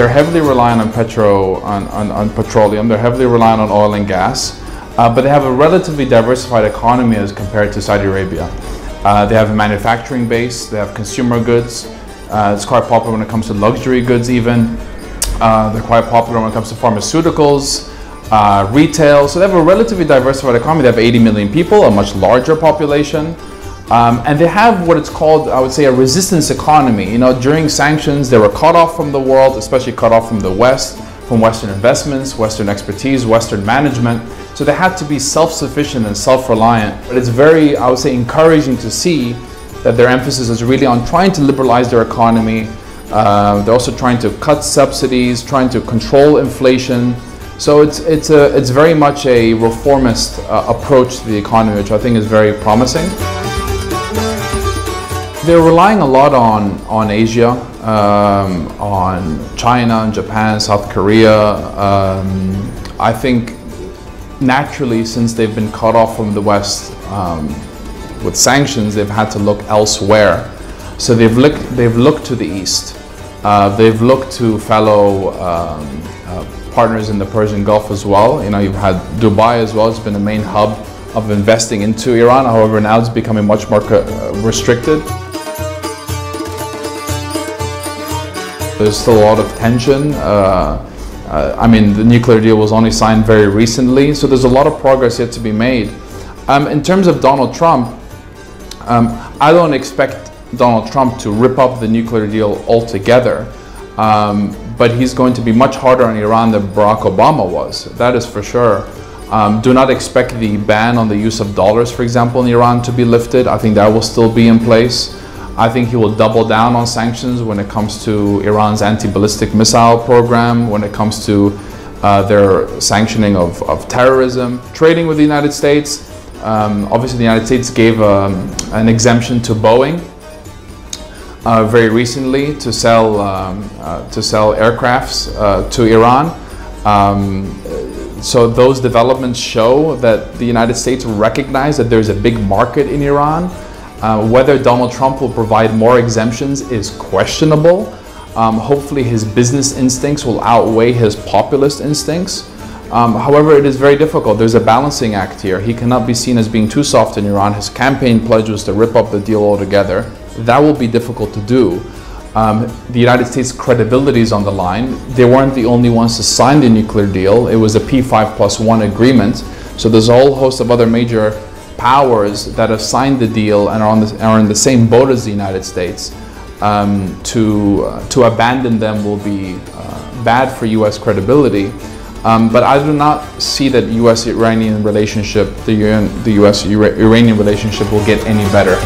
they're heavily reliant on petroleum. They're heavily reliant on oil and gas, but they have a relatively diversified economy as compared to Saudi Arabia. They have a manufacturing base. They have consumer goods. It's quite popular when it comes to luxury goods even. They're quite popular when it comes to pharmaceuticals, retail. So they have a relatively diversified economy. They have 80 million people, a much larger population. And they have what it's called, I would say, a resistance economy. You know, during sanctions, they were cut off from the world, especially cut off from the West, from Western investments, Western expertise, Western management. So they had to be self-sufficient and self-reliant. But it's very, I would say, encouraging to see that their emphasis is really on trying to liberalize their economy. They're also trying to cut subsidies, trying to control inflation. So it's very much a reformist approach to the economy, which I think is very promising. They're relying a lot on Asia, on China and Japan, South Korea. I think naturally, since they've been cut off from the West with sanctions, they've had to look elsewhere. So they've looked to the East. They've looked to fellow partners in the Persian Gulf as well. You know, you've had Dubai as well. It's been a main hub of investing into Iran. However, now it's becoming much more restricted. There's still a lot of tension. I mean, the nuclear deal was only signed very recently, so there's a lot of progress yet to be made. In terms of Donald Trump, I don't expect Donald Trump to rip up the nuclear deal altogether, but he's going to be much harder on Iran than Barack Obama was. That is for sure. Do not expect the ban on the use of dollars, for example, in Iran to be lifted. I think that will still be in place. I think he will double down on sanctions when it comes to Iran's anti-ballistic missile program, when it comes to their sanctioning of terrorism. Trading with the United States, obviously the United States gave an exemption to Boeing very recently to sell aircrafts to Iran. So those developments show that the United States recognize that there's a big market in Iran. Whether Donald Trump will provide more exemptions is questionable. Hopefully his business instincts will outweigh his populist instincts. However, it is very difficult. There's a balancing act here. He cannot be seen as being too soft in Iran. His campaign pledge was to rip up the deal altogether. That will be difficult to do. The United States' credibility is on the line. They weren't the only ones to sign the nuclear deal. It was a P5+1 agreement. So there's a whole host of other major powers that have signed the deal and are in the same boat as the United States. To abandon them will be bad for U.S. credibility. But I do not see that U.S.-Iranian relationship, the U.S.-Iranian relationship will get any better.